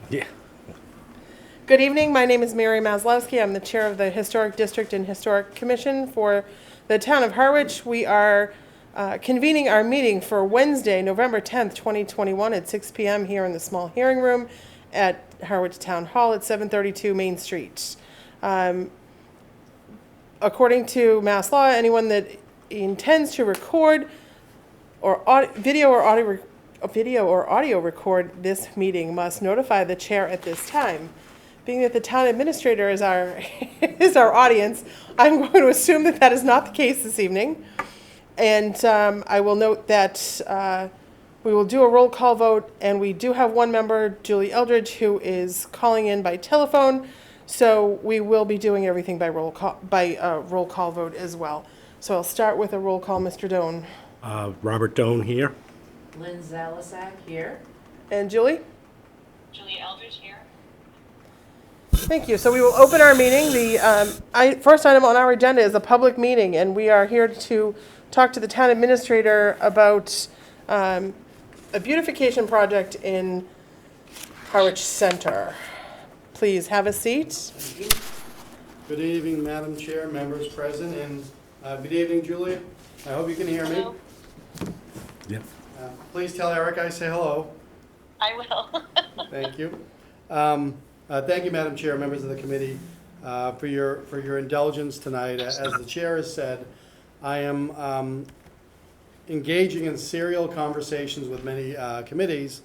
Yeah. Good evening. My name is Mary Maslowski. I'm the chair of the Historic District and Historic Commission for the town of Harwich. We are convening our meeting for Wednesday, November 10th, 2021 at 6 p.m. here in the small hearing room at Harwich Town Hall at 732 Main Street. According to Mass law, anyone that intends to record or video or audio record this meeting must notify the chair at this time. Being that the town administrator is our is our audience, I'm going to assume that that is not the case this evening. And I will note that we will do a roll call vote, and we do have one member, Julie Eldridge, who is calling in by telephone. So we will be doing everything by roll call vote as well. So I'll start with a roll call, Mr. Doan. Robert Doan here. Lynn Zalasak here. And Julie? Julie Eldridge here. Thank you. So we will open our meeting. The first item on our agenda is a public meeting, and we are here to talk to the town administrator about a beautification project in Harwich Center. Please have a seat. Thank you. Good evening, Madam Chair, members present, and good evening, Julia. I hope you can hear me. Hello. Yeah. Please tell Eric I say hello. I will. Thank you. Thank you, Madam Chair, members of the committee, for your indulgence tonight. As the chair has said, I am engaging in serial conversations with many committees,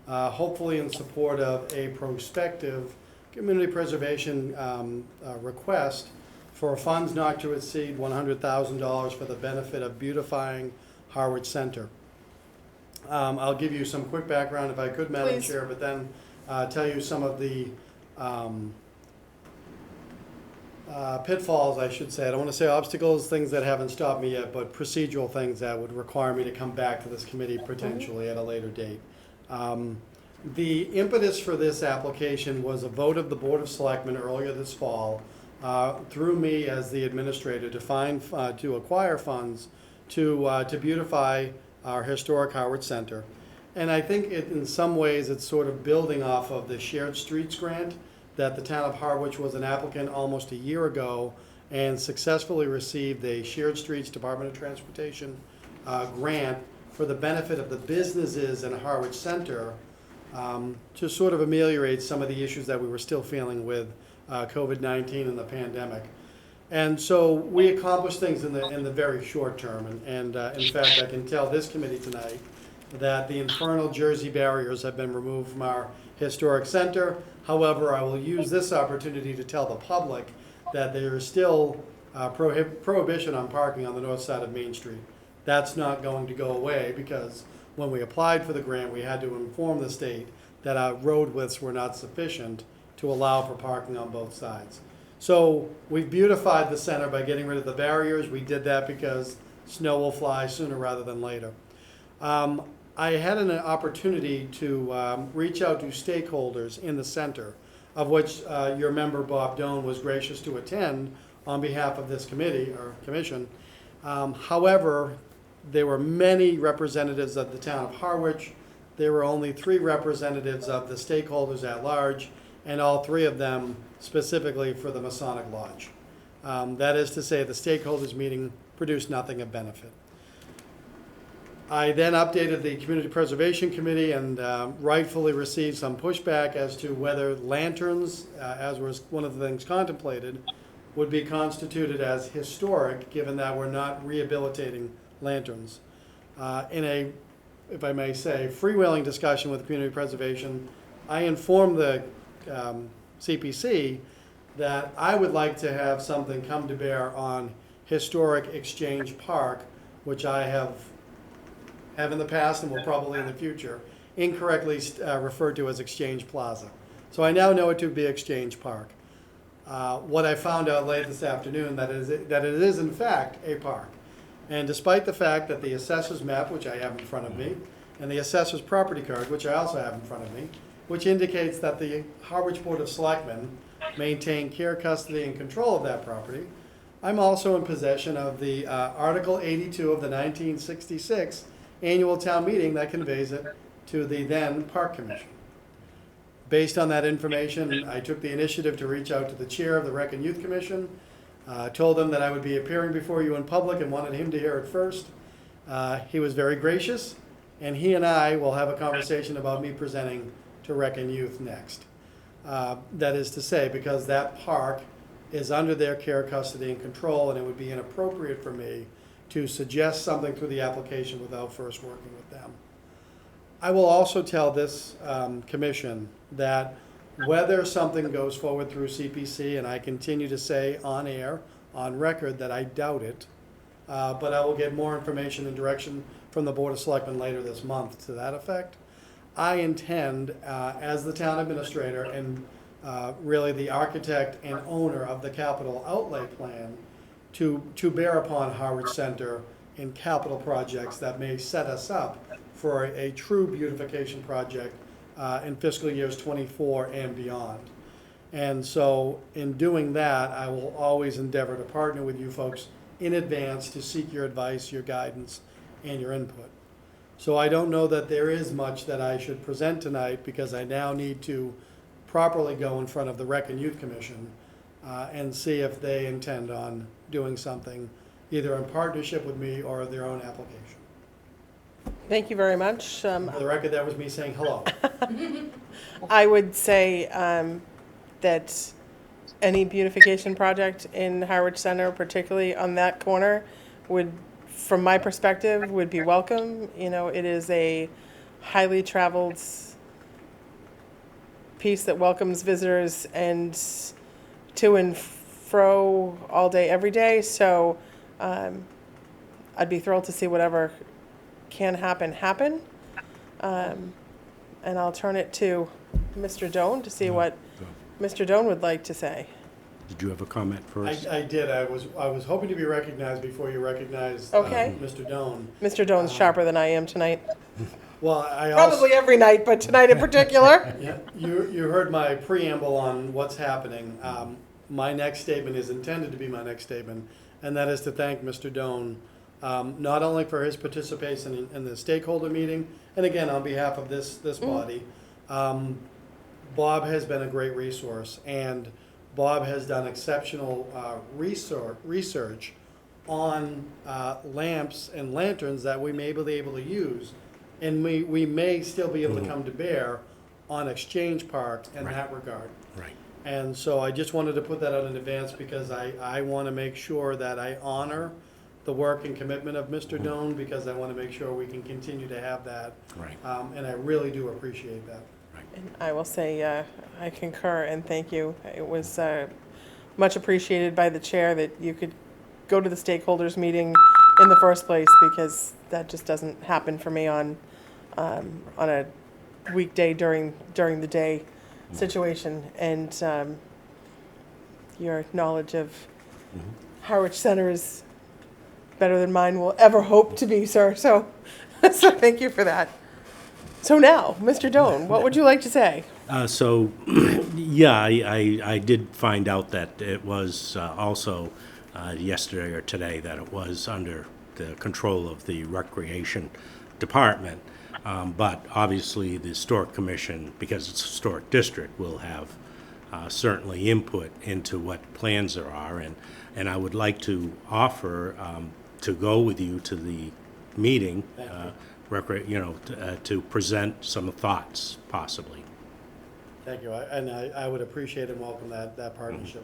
hopefully in support of a prospective community preservation request for funds not to exceed $100,000 for the benefit of beautifying Harwich Center. I'll give you some quick background if I could, Madam Please. Chair, but then tell you some of the pitfalls, I should say. I don't want to say obstacles, things that haven't stopped me yet, but procedural things that would require me to come back to this committee potentially at a later date. The impetus for this application was a vote of the Board of Selectmen earlier this fall, through me as the administrator, to acquire funds to beautify our historic Harwich Center. And I think in some ways it's sort of building off of the Shared Streets grant that the town of Harwich was an applicant almost a year ago and successfully received a Shared Streets Department of Transportation grant for the benefit of the businesses in Harwich Center, to sort of ameliorate some of the issues that we were still feeling with COVID-19 and the pandemic. And so we accomplished things in the very short term. And in fact, I can tell this committee tonight that the infernal Jersey barriers have been removed from our historic center. However, I will use this opportunity to tell the public that there is still prohibition on parking on the north side of Main Street. That's not going to go away because when we applied for the grant, we had to inform the state that our road widths were not sufficient to allow for parking on both sides. So we've beautified the center by getting rid of the barriers. We did that because snow will fly sooner rather than later. I had an opportunity to reach out to stakeholders in the center, of which your member Bob Doan was gracious to attend on behalf of this committee or commission. However, there were many representatives of the town of Harwich. There were only 3 representatives of the stakeholders at large, and all 3 of them specifically for the Masonic Lodge. That is to say, the stakeholders meeting produced nothing of benefit. I then updated the Community Preservation Committee and rightfully received some pushback as to whether lanterns, as was one of the things contemplated, would be constituted as historic, given that we're not rehabilitating lanterns. In a, if I may say, freewheeling discussion with Community Preservation, I informed the CPC that I would like to have something come to bear on historic Exchange Park, which I have in the past and will probably in the future, incorrectly referred to as Exchange Plaza. So I now know it to be Exchange Park. What I found out late this afternoon that it is in fact a park. And despite the fact that the assessor's map, which I have in front of me, and the assessor's property card, which I also have in front of me, which indicates that the Harwich Board of Selectmen maintain care, custody, and control of that property, I'm also in possession of the Article 82 of the 1966 annual town meeting that conveys it to the then Park Commission. Based on that information, I took the initiative to reach out to the chair of the Rec and Youth Commission, told him that I would be appearing before you in public and wanted him to hear it first. He was very gracious, and he and I will have a conversation about me presenting to Rec and Youth next. That is to say, because that park is under their care, custody, and control, and it would be inappropriate for me to suggest something through the application without first working with them. I will also tell this commission that whether something goes forward through CPC, and I continue to say on air, on record, that I doubt it, but I will get more information and direction from the Board of Selectmen later this month to that effect. I intend, as the town administrator and really the architect and owner of the capital outlay plan, to bear upon Harwich Center in capital projects that may set us up for a true beautification project in fiscal years '24 and beyond. And so in doing that, I will always endeavor to partner with you folks in advance to seek your advice, your guidance, and your input. So I don't know that there is much that I should present tonight, because I now need to properly go in front of the Rec and Youth Commission and see if they intend on doing something either in partnership with me or their own application. Thank you very much. For the record, that was me saying hello. I would say that any beautification project in Harwich Center, particularly on that corner, would, from my perspective, would be welcome. You know, it is a highly traveled piece that welcomes visitors and to and fro all day, every day. So I'd be thrilled to see whatever can happen. And I'll turn it to Mr. Doan to see what Mr. Doan would like to say. Did you have a comment first? I did. I was hoping to be recognized before you recognized Okay. Mr. Doan. Mr. Doan's sharper than I am tonight. Well, I also. Probably every night, but tonight in particular. Yeah, you heard my preamble on what's happening. My next statement is intended to be my next statement, and that is to thank Mr. Doan, not only for his participation in the stakeholder meeting, and again, on behalf of this body. Bob has been a great resource, and Bob has done exceptional research on lamps and lanterns that we may be able to use, and we may still be able to come to bear on Exchange Park in that regard. Right. And so I just wanted to put that out in advance, because I want to make sure that I honor the work and commitment of Mr. Doan, because I want to make sure we can continue to have that. Right. And I really do appreciate that. And I will say I concur and thank you. It was much appreciated by the chair that you could go to the stakeholders meeting in the first place, because that just doesn't happen for me on a weekday during the day situation. And your knowledge of Harwich Center is better than mine will ever hope to be, sir. So thank you for that. So now, Mr. Doan, what would you like to say? Yeah, I did find out that it was also yesterday or today that it was under the control of the Recreation Department. But obviously, the Historic Commission, because it's a historic district, will have certainly input into what plans there are. And I would like to offer to go with you to the meeting, to present some thoughts, possibly. Thank you. I would appreciate and welcome that partnership,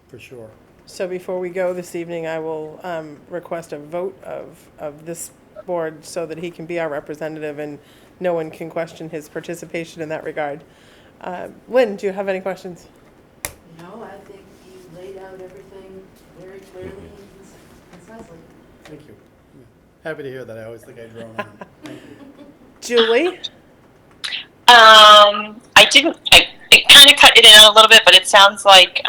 for sure. So before we go this evening, I will request a vote of this board so that he can be our representative and no one can question his participation in that regard. Lynn, do you have any questions? No, I think you laid out everything very clearly and concisely. Thank you. Happy to hear that. I always think I drone on. Thank you. Julie? It kind of cut it in a little bit, but it sounds like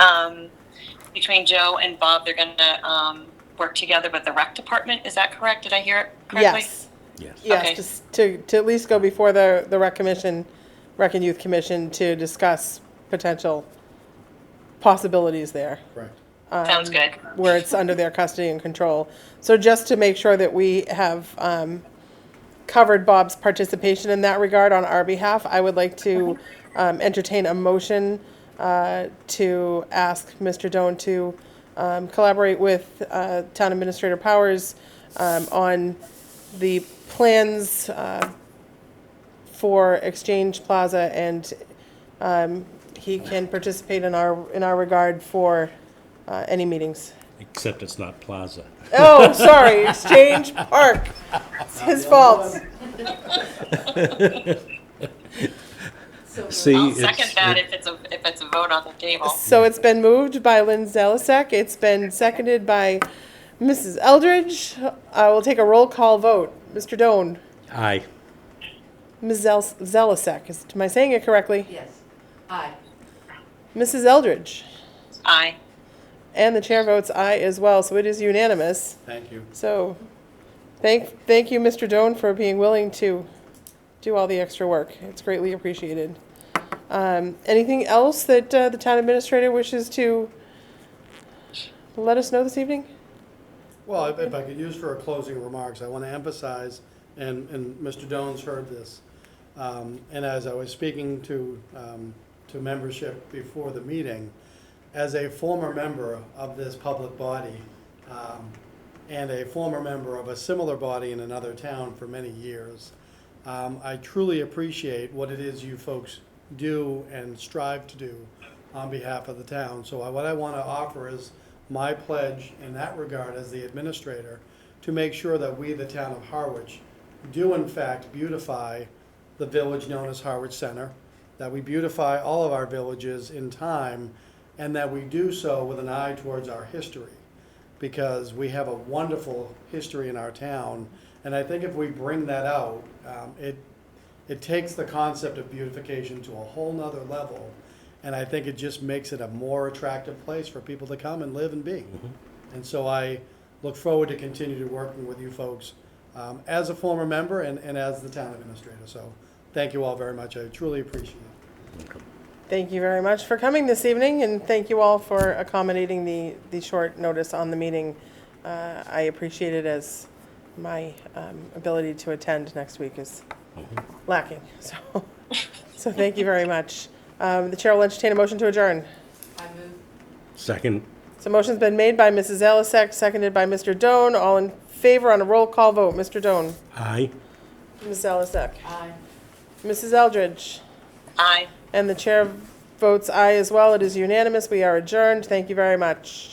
between Joe and Bob, they're going to work together with the rec department. Is that correct? Did I hear it correctly? Yes. Yes. Yes, Okay. just to at least go before the Rec and Youth Commission to discuss potential possibilities there. Correct. Sounds good. Where it's under their custody and control. So just to make sure that we have covered Bob's participation in that regard on our behalf. I would like to entertain a motion to ask Mr. Doan to collaborate with Town Administrator Powers on the plans for Exchange Plaza, and he can participate in our regard for any meetings. Except it's not Plaza. Oh, sorry, Exchange Park. It's his fault. So See, I'll it's- second that if it's a vote on the table. So it's been moved by Lynn Zelisek. It's been seconded by Mrs. Eldridge. I will take a roll call vote. Mr. Doan, Aye. Ms. Zelisek, am I saying it correctly? yes, aye. Mrs. Eldridge, Aye. and the chair votes aye as well, so it is unanimous. Thank you. So, thank you, Mr. Doan, for being willing to do all the extra work. It's greatly appreciated. Anything else that the town administrator wishes to let us know this evening? Well, if I could use for a closing remarks, I want to emphasize, and Mr. Doan's heard this, and as I was speaking to membership before the meeting, as a former member of this public body, and a former member of a similar body in another town for many years, I truly appreciate what it is you folks do and strive to do on behalf of the town. So what I want to offer is my pledge in that regard as the administrator to make sure that we, the town of Harwich, do in fact beautify the village known as Harwich Center, that we beautify all of our villages in time, and that we do so with an eye towards our history, because we have a wonderful history in our town. And I think if we bring that out, it takes the concept of beautification to a whole nother level. And I think it just makes it a more attractive place for people to come and live and be. And so I look forward to continue to working with you folks as a former member and as the town administrator. So thank you all very much. I truly appreciate it. Thank you very much for coming this evening, and thank you all for accommodating the short notice on the meeting. I appreciate it, as my ability to attend next week is lacking. So thank you very much. The chair will entertain a motion to adjourn. I move. Second. So motion's been made by Mrs. Zelisek, seconded by Mr. Doan. All in favor on a roll call vote. Mr. Doan. Aye. Ms. Zelisek. Aye. Mrs. Eldridge. Aye. And the chair votes aye as well. It is unanimous. We are adjourned. Thank you very much.